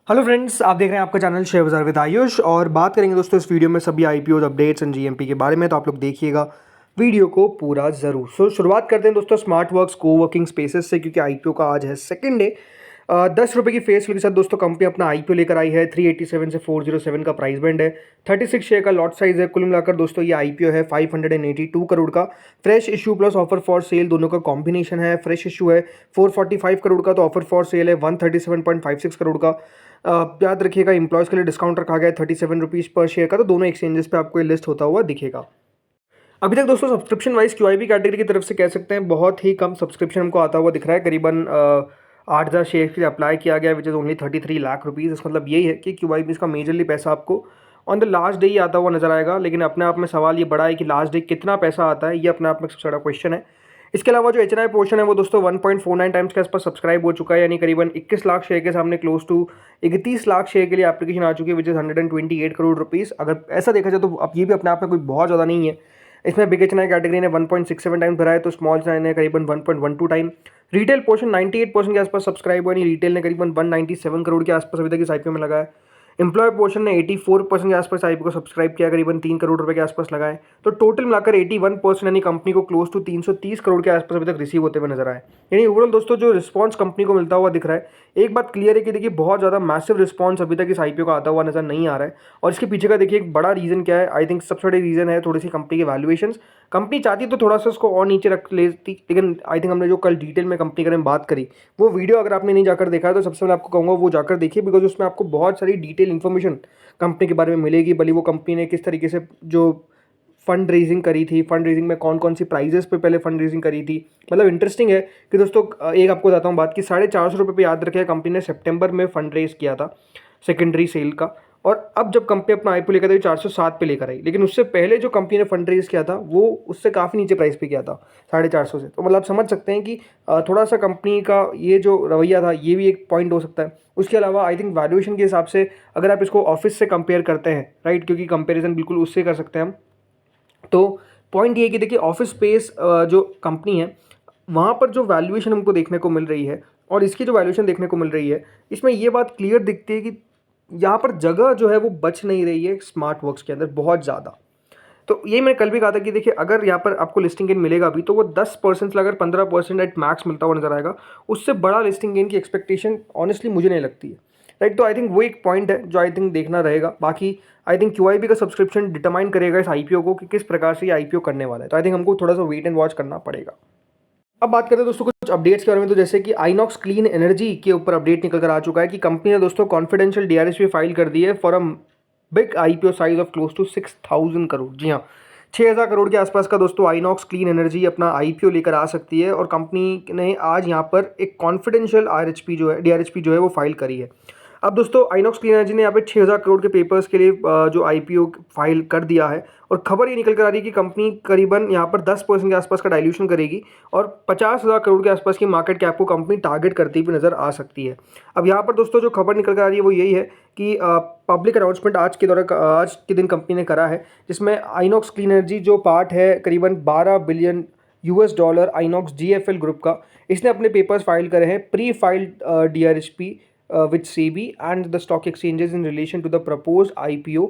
Hello friends, आप देख रहे हैं आपका चैनल शेयर बाजार विद आयुष और बात करेंगे दोस्तों इस वीडियो में सभी आईपीओ अपडेट्स एंड जीएमपी के बारे में। तो आप लोग देखिएगा वीडियो को पूरा ज़रूर। शुरुआत करते हैं दोस्तों स्मार्ट वर्क्स कोवर्किंग स्पेसेस से, क्योंकि आईपीओ का आज है सेकंड डे। 10 रुपये की फेस वैल्यू के साथ दोस्तों कंपनी अपना आईपीओ लेकर आई है। 387 से 407 का प्राइस बैंड है। 36 शेयर का लॉट साइज है। कुल मिलाकर दोस्तों ये आईपीओ है 582 करोड़ का। Fresh issue plus offer for sale दोनों का कॉम्बिनेशन है। फ्रेश इशू है 445 करोड़ का, तो ऑफर फॉर सेल है 137.56 करोड़ का। याद रखिएगा एम्प्लॉयज़ के लिए डिस्काउंट रखा गया है 37 रुपीज़ पर शेयर का। तो दोनों एक्सचेंजेस पे आपको ये लिस्ट होता हुआ दिखेगा। अभी तक दोस्तों सब्सक्रिप्शन वाइज क्यूआईबी कैटेगरी की तरफ से कह सकते हैं बहुत ही कम सब्सक्रिप्शन हमको आता हुआ दिख रहा है। करीबन 8,000 शेयर के लिए अप्लाई किया गया, which is only 33 lakh rupees. इसका मतलब यही है कि क्यूआईबी का मेजरली पैसा आपको ऑन द लास्ट डे ही आता हुआ नजर आएगा। लेकिन अपने आप में सवाल ये बड़ा है कि लास्ट डे कितना पैसा आता है, ये अपने आप में सबसे बड़ा क्वेश्चन है। इसके अलावा जो एचएनआई पोर्शन है वो दोस्तों 1.49 टाइम्स के आसपास सब्सक्राइब हो चुका है, यानी करीबन 21 लाख शेयर के सामने क्लोज टू 31 लाख शेयर के लिए एप्लीकेशन आ चुकी है, विच इज़ 128 करोड़ रुपीज़। अगर ऐसा देखा जाए तो अब ये भी अपने आप में कोई बहुत ज़्यादा नहीं है। इसमें बिग एचएनआई कैटेगरी ने 1.67 टाइम भरा है, तो स्मॉल एचएनआई ने करीबन 1.12 टाइम। रिटेल पोर्शन 98% के आसपास सब्सक्राइब हुआ, यानी रिटेल ने करीबन 197 करोड़ के आसपास अभी तक इस आईपीओ में लगा है। एम्प्लॉय पोर्शन ने 84% के आसपास आईपीओ को सब्सक्राइब किया, करीबन 3 करोड़ रुपए के आसपास लगाए। तो टोटल मिलाकर 81% यानी कंपनी को क्लोज टू 330 करोड़ के आसपास अभी तक रिसीव होते हुए नजर आए। यानी ओवरऑल दोस्तों जो रिस्पांस कंपनी को मिलता हुआ दिख रहा है, एक बात क्लियर है कि देखिए बहुत ज़्यादा मैसिव रिस्पांस अभी तक इस आईपीओ का आता हुआ नजर नहीं आ रहा है। और इसके पीछे का देखिए एक बड़ा रीज़न क्या है, आई थिंक सबसे बड़ी रीज़न है थोड़ी सी कंपनी के वैल्यूएशंस। कंपनी चाहती तो थोड़ा सा उसको और नीचे रख लेती, लेकिन आई थिंक हमने जो कल डिटेल में कंपनी के बारे में बात करी, वो वीडियो अगर आपने नहीं जाकर देखा है तो सबसे पहले आपको कहूँगा वो जाकर देखिए, बिकॉज उसमें आपको बहुत सारी डिटेल इन्फॉर्मेशन कंपनी के बारे में मिलेगी। भले वो कंपनी ने किस तरीके से जो फंड रेजिंग करी थी, फंड रेजिंग में कौन कौन सी प्राइजेस पे पहले फंड रेजिंग करी थी। मतलब इंटरेस्टिंग है कि दोस्तों एक आपको बताता हूँ बात कि 450 रुपये पे याद रखिए कंपनी ने सितंबर में फंड रेज किया था सेकेंडरी सेल का। और अब जब कंपनी अपना आईपीओ लेकर आई 407 पे लेकर आई, लेकिन उससे पहले जो कंपनी ने फंड रेज किया था वो उससे काफ़ी नीचे प्राइस पे किया था 450 से। तो मतलब आप समझ सकते हैं कि थोड़ा सा कंपनी का ये जो रवैया था ये भी एक पॉइंट हो सकता है। उसके अलावा आई थिंक वैल्यूएशन के हिसाब से अगर आप इसको ऑफिस से कंपेयर करते हैं, राइट, क्योंकि कंपेरिजन बिल्कुल उससे कर सकते हैं हम। तो पॉइंट ये है कि देखिए ऑफिस स्पेस जो कंपनी है वहाँ पर जो वैल्यूएशन हमको देखने को मिल रही है और इसकी जो वैल्यूएशन देखने को मिल रही है, इसमें ये बात क्लियर दिखती है कि यहाँ पर जगह जो है वो बच नहीं रही है स्मार्ट वर्क्स के अंदर बहुत ज़्यादा। तो ये मैं कल भी कहा था कि देखिए अगर यहाँ पर आपको लिस्टिंग गेन मिलेगा भी तो वो 10% से अगर 15% एट मैक्स मिलता हुआ नजर आएगा। उससे बड़ा लिस्टिंग गेन की एक्सपेक्टेशन ऑनेस्टली मुझे नहीं लगती है, राइट। तो आई थिंक वो एक पॉइंट है जो आई थिंक देखना रहेगा। बाकी आई थिंक क्यूआईबी का सब्सक्रिप्शन डिटरमाइन करेगा इस आईपीओ को कि किस प्रकार से ये आईपीओ करने वाला है। तो आई थिंक हमको थोड़ा सा वेट एंड वॉच करना पड़ेगा। अब बात करते हैं दोस्तों कुछ अपडेट्स के बारे में। तो जैसे कि आइनॉक्स क्लीन एनर्जी के ऊपर अपडेट निकल कर आ चुका है कि कंपनी ने दोस्तों कॉन्फिडेंशियल डीआरएसपी फाइल कर दी है for a big IPO size of close to 6,000 crore. जी हाँ, 6,000 करोड़ के आसपास का दोस्तों आइनॉक्स क्लीन एनर्जी अपना आईपीओ लेकर आ सकती है। और कंपनी ने आज यहाँ पर एक कॉन्फिडेंशियल आरएचपी जो है डीआरएचपी जो है वो फाइल करी है। अब दोस्तों आइनॉक्स क्लीन एनर्जी ने यहाँ पे 6,000 करोड़ के पेपर्स के लिए जो आईपीओ फाइल कर दिया है। और खबर ये निकल कर आ रही है कि कंपनी करीबन यहाँ पर 10% के आसपास का डाइल्यूशन करेगी और 50,000 करोड़ के आसपास की मार्केट कैप को कंपनी टारगेट करती हुई नजर आ सकती है। अब यहाँ पर दोस्तों जो खबर निकल कर आ रही है वो यही है कि पब्लिक अनाउंसमेंट आज के दिन कंपनी ने करा है, जिसमें आइनॉक्स क्लीन एनर्जी जो पार्ट है करीबन 12 billion US dollar INOX GFL group का, इसने अपने पेपर्स फाइल करे हैं pre filed DRHP with SEBI and the stock exchanges in relation to the proposed IPO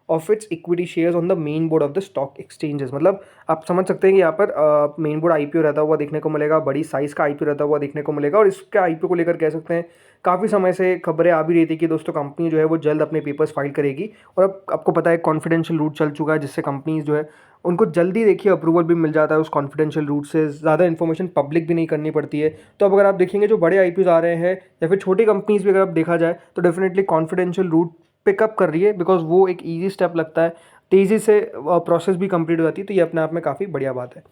of its equity shares on the main board of the stock exchanges। मतलब आप समझ सकते हैं कि यहाँ पर मेन बोर्ड आईपीओ रहता हुआ देखने को मिलेगा, बड़ी साइज़ का आईपीओ रहता हुआ देखने को मिलेगा। और इसके आईपीओ को लेकर कह सकते हैं काफ़ी समय से खबरें आ भी रही थी कि दोस्तों कंपनी जो है वो जल्द अपने पेपर्स फाइल करेगी। और अब आपको पता है कॉन्फिडेंशियल रूट चल चुका है, जिससे कंपनी जो है उनको जल्दी देखिए अप्रूवल भी मिल जाता है उस कॉन्फिडेंशियल रूट से, ज़्यादा इन्फॉर्मेशन पब्लिक भी नहीं करनी पड़ती है। तो अब अगर आप देखेंगे जो बड़े आईपीओ आ रहे हैं या फिर छोटी कंपनीज भी अगर आप देखा जाए तो डेफिनेटली कॉन्फिडेंशियल रूट पिकअप कर रही है, बिकॉज वो एक ईजी स्टेप लगता है, तेज़ी से प्रोसेस भी कंप्लीट हो जाती है। तो ये अपने आप में काफ़ी बढ़िया बात है।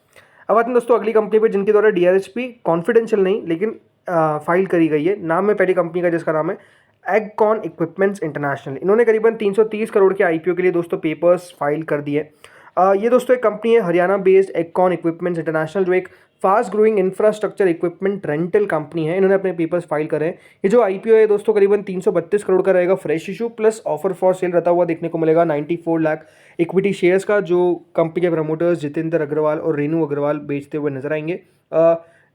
अब आते हैं दोस्तों अगली कंपनी पे जिनके द्वारा डीआरएचपी कॉन्फिडेंशियल नहीं लेकिन फाइल करी गई है। नाम है पहली कंपनी का जिसका नाम है एगकॉन इक्विपमेंट्स इंटरनेशनल। इन्होंने करीबन 330 करोड़ के आईपीओ के लिए दोस्तों पेपर्स फाइल कर दिए। ये दोस्तों एक कंपनी है हरियाणा बेस्ड एगकॉन इक्विपमेंट्स इंटरनेशनल, जो एक fast growing infrastructure equipment rental company है। इन्होंने अपने पेपर्स फाइल करे हैं। ये जो आईपीओ है दोस्तों करीबन 332 करोड़ का रहेगा fresh issue plus offer for sale रहता हुआ देखने को मिलेगा 94 लाख इक्विटी शेयर्स का, जो कंपनी के प्रमोटर्स जितेंद्र अग्रवाल और रेनू अग्रवाल बेचते हुए नजर आएंगे।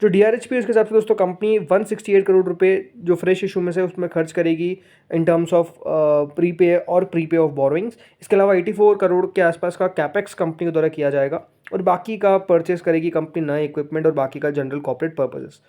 जो DRHP उसके हिसाब से दोस्तों कंपनी 168 करोड़ रुपए जो फ्रेश इशू में से उसमें खर्च करेगी इन टर्म्स ऑफ प्रीपे और प्रीपे ऑफ बोरोइंग्स। इसके अलावा 84 करोड़ के आसपास का कैपेक्स कंपनी के द्वारा किया जाएगा और बाकी का परचेस करेगी कंपनी नए इक्विपमेंट और बाकी का जनरल कॉर्पोरेट पर्पजेस।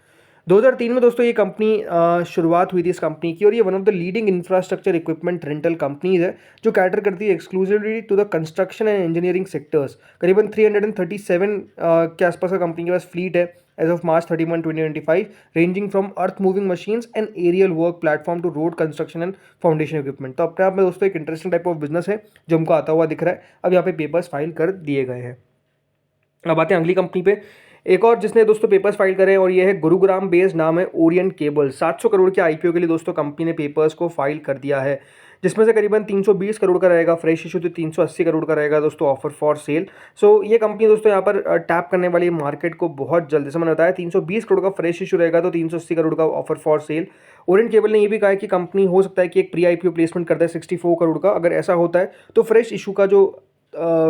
2003 में दोस्तों ये कंपनी शुरुआत हुई थी इस कंपनी की और ये one of the leading infrastructure equipment rental companies है जो कैटर करती है exclusively to the construction and engineering sectors. करीबन 337 के आसपास का कंपनी के पास फ्लीट है as of March 31, 2025, ranging from earth moving machines and aerial work platform to road construction and foundation equipment. तो अपने आप में दोस्तों एक इंटरेस्टिंग टाइप ऑफ बिजनेस है जो हमको आता हुआ दिख रहा है। अब यहाँ पे पेपर्स फाइल कर दिए गए हैं। अब आते हैं अगली कंपनी पे। एक और जिसने दोस्तों पेपर्स फाइल करे और ये है गुरुग्राम बेस्ड, नाम है ओरिएंट केबल। 700 करोड़ के आईपीओ के लिए दोस्तों कंपनी ने पेपर्स को फाइल कर दिया है, जिसमें से करीबन 320 करोड़ का रहेगा फ्रेश इशू, तो 380 करोड़ का रहेगा दोस्तों ऑफर फॉर सेल। सो ये कंपनी दोस्तों यहाँ पर टैप करने वाली मार्केट को बहुत जल्द, जैसे मैंने बताया 320 करोड़ का फ्रेश इशू रहेगा तो 380 करोड़ का offer for sale. Orient cable ने ये भी कहा है कि कंपनी हो सकता है कि एक प्री आईपीओ प्लेसमेंट करता है 64 करोड़ का। अगर ऐसा होता है तो फ्रेश इशू का जो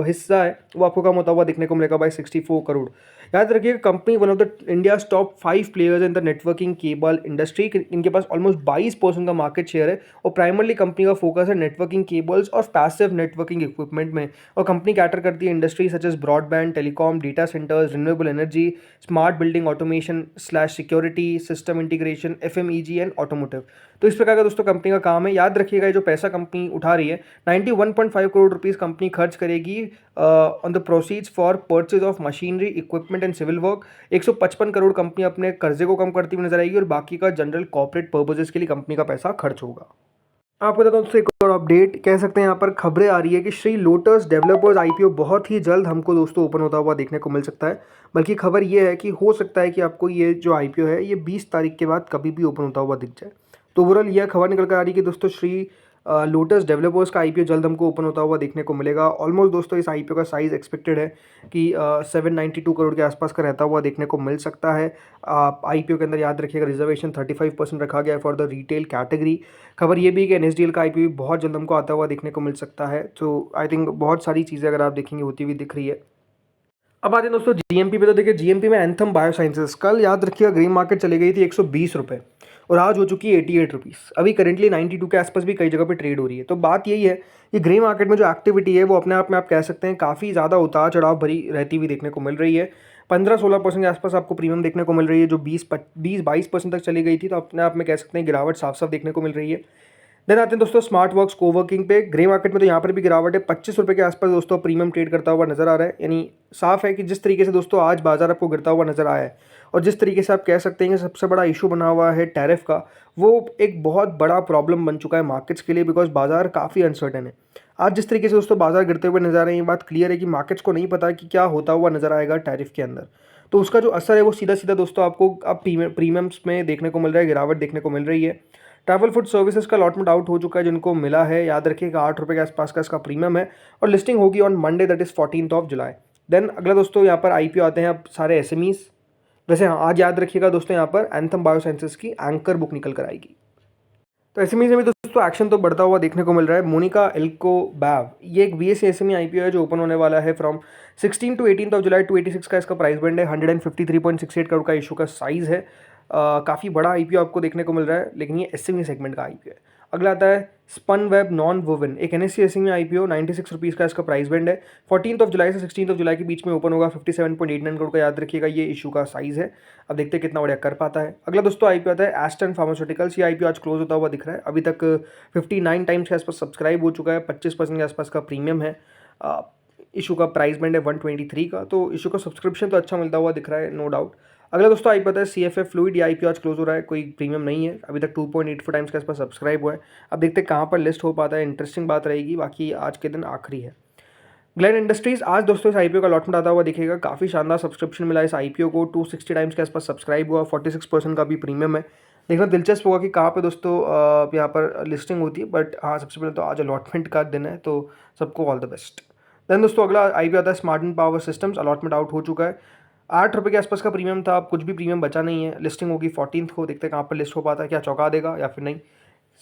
हिस्सा है वो आपको कम होता हुआ दिखने को मिलेगा बाय 64 करोड़। याद रखिएगा company one of the India top 5 players in the networking cable industry. इनके पास ऑलमोस्ट 22% का मार्केट शेयर है और प्राइमरली कंपनी का फोकस है नेटवर्किंग केबल्स और पैसिव नेटवर्किंग इक्विपमेंट में। और कंपनी कैटर करती है industry such as broadband, telecom, data centres, renewable energy, smart building automation slash security, system integration, FMEG and automotive. तो इस प्रकार का दोस्तों कंपनी का काम है। याद रखिएगा जो पैसा कंपनी उठा रही है 91.5 करोड़ रुपीज़ कंपनी खर्च करेगी on the proceeds for purchase of machinery, equipment and civil work. 155 crore company अपने कर्जे को कम करती हुई नजर आएगी और बाकी का जनरल कॉर्पोरेट पर्पजेस के लिए कंपनी का पैसा खर्च होगा। आपको बता दूं दोस्तों एक और अपडेट कह सकते हैं, यहाँ पर खबरें आ रही है कि श्री लोटस डेवलपर्स आईपीओ बहुत ही जल्द हमको दोस्तों ओपन होता हुआ देखने को मिल सकता है। बल्कि खबर ये है कि हो सकता है कि आपको ये जो आईपीओ है ये 20 तारीख के बाद कभी भी ओपन होता हुआ दिख जाए। तो ओवरऑल यह खबर निकल कर आ रही है कि दोस्तों श्री लोटस डेवलपर्स का आईपीओ जल्द हमको ओपन होता हुआ देखने को मिलेगा। ऑलमोस्ट दोस्तों इस आईपीओ का साइज़ एक्सपेक्टेड है कि 792 करोड़ के आसपास का रहता हुआ देखने को मिल सकता है। आईपीओ के अंदर याद रखिएगा रिजर्वेशन 35% रखा गया है फॉर द रिटेल कैटेगरी। खबर ये भी है कि NSDL का आईपीओ बहुत जल्द हमको आता हुआ देखने को मिल सकता है। तो आई थिंक बहुत सारी चीज़ें अगर आप देखेंगे होती हुई दिख रही है। अब आते हैं दोस्तों GMP पे। तो देखिए GMP में एंथम बायोसाइंसेस कल याद रखिएगा ग्रे मार्केट चली गई थी 120 रुपये और आज हो चुकी है 88 रुपीज़। अभी करेंटली 92 के आसपास भी कई जगह पे ट्रेड हो रही है। तो बात यही है कि ग्रे मार्केट में जो एक्टिविटी है वो अपने आप में आप कह सकते हैं काफ़ी ज़्यादा उतार चढ़ाव भरी रहती हुई देखने को मिल रही है। 15-16% के आसपास आपको प्रीमियम देखने को मिल रही है जो 20-22% तक चली गई थी। तो अपने आप में कह सकते हैं गिरावट साफ साफ देखने को मिल रही है। देन आते हैं दोस्तों स्मार्ट वर्क्स कोवर्किंग पे। ग्रे मार्केट में तो यहाँ पर भी गिरावट है, 25 रुपये के आसपास दोस्तों प्रीमियम ट्रेड करता हुआ नजर आ रहा है। यानी साफ है कि जिस तरीके से दोस्तों आज बाजार आपको गिरता हुआ नजर आया है और जिस तरीके से आप कह सकते हैं कि सबसे बड़ा इशू बना हुआ है टैरिफ का, वो एक बहुत बड़ा प्रॉब्लम बन चुका है मार्केट्स के लिए बिकॉज बाजार काफ़ी अनसर्टेन है। आज जिस तरीके से दोस्तों बाजार गिरते हुए नजर आ रहे हैं ये बात क्लियर है कि मार्केट्स को नहीं पता कि क्या होता हुआ नजर आएगा टैरिफ के अंदर। तो उसका जो असर है वो सीधा सीधा दोस्तों आपको अब प्रीमियम्स में देखने को मिल रहा है, गिरावट देखने को मिल रही है। ट्रैवल फूड सर्विसेज का अलॉटमेंट आउट हो चुका है जिनको मिला है, याद रखिएगा 8 रुपये के आसपास का इसका प्रीमियम है और लिस्टिंग होगी on Monday that is 14 July. Then अगला दोस्तों यहाँ पर आईपीओ आते हैं अब सारे SMEs। वैसे हाँ आज याद रखिएगा दोस्तों यहाँ पर एंथम बायोसाइंसेस की एंकर बुक निकल कर आएगी। तो SMEs में भी दोस्तों एक्शन तो बढ़ता हुआ देखने को मिल रहा है। मोनिका एल्को बैव ये एक BSE SME आईपीओ है जो ओपन होने वाला है फ्रॉम 16 to 18 जुलाई 286 का इसका प्राइस बैंड है। 153.68 करोड़ का इशू का साइज़ है। काफ़ी बड़ा आईपीओ आपको देखने को मिल रहा है लेकिन ये SME सेगमेंट का आईपीओ है। अगला आता है स्पन वेब नॉन वोवन, एक NSE SME आईपीओ 96 रुपीज़ का इसका प्राइस बैंड है। 14 जुलाई से 16 जुलाई के बीच में ओपन होगा। 57.89 करोड़ का याद रखिएगा ये इशू का साइज़ है। अब देखते हैं कितना बढ़िया कर पाता है। अगला दोस्तों आईपीओ आता है एस्टन फार्मास्यूटिकल्स। ये आईपीओ आज क्लोज होता हुआ दिख रहा है। अभी तक 59 टाइम्स के आसपास सब्सक्राइब हो चुका है। 25% के आसपास का प्रीमियम है। इशू का प्राइस बैंड है 123 का। तो इशू का सब्सक्रिप्शन तो अच्छा मिलता हुआ दिख रहा है, नो डाउट। अगला दोस्तों आईपीओ आता है CFA फ्लूइड। ये आईपीओ आज क्लोज हो रहा है, कोई प्रीमियम नहीं है। अभी तक 2.84 टाइम्स के आसपास सब्सक्राइब हुआ है। अब देखते हैं कहाँ पर लिस्ट हो पाता है, इंटरेस्टिंग बात रहेगी। बाकी आज के दिन आखिरी है। ग्लेन इंडस्ट्रीज आज दोस्तों इस आईपीओ का अलॉटमेंट आता हुआ दिखेगा। काफ़ी शानदार सब्सक्रिप्शन मिला इस आईपीओ को, 260 टाइम्स के आसपास सब्सक्राइब हुआ। 46% का भी प्रीमियम है। देखना दिलचस्प होगा कि कहाँ पे दोस्तों यहाँ पर लिस्टिंग होती है। बट हाँ सबसे पहले तो आज अलॉटमेंट का दिन है तो सबको ऑल द बेस्ट। देन दोस्तों अगला आईपीओ आता है smart and power systems. Allotment out हो चुका है। 8 रुपये के आसपास का प्रीमियम था, अब कुछ भी प्रीमियम बचा नहीं है। लिस्टिंग होगी 14 को, देखते हैं कहाँ पर लिस्ट हो पाता है, क्या चौंका देगा या फिर नहीं।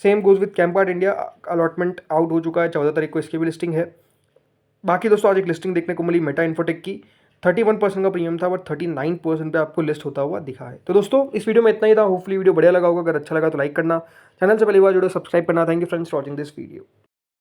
सेम गोज विद कैम्पार्ट इंडिया। अलॉटमेंट आउट हो चुका है, 14 तारीख को इसकी भी लिस्टिंग है। बाकी दोस्तों आज एक लिस्टिंग देखने को मिली मेटा इन्फोटेक की 31% का प्रीमियम था, बट 39% पे आपको लिस्ट होता हुआ दिखा है। तो दोस्तों इस वीडियो में इतना ही था। होपफुली वीडियो बढ़िया लगा होगा। अगर अच्छा लगा तो लाइक करना, चैनल से पहली बार जुड़े सब्सक्राइब करना। Thank you friends for watching this video.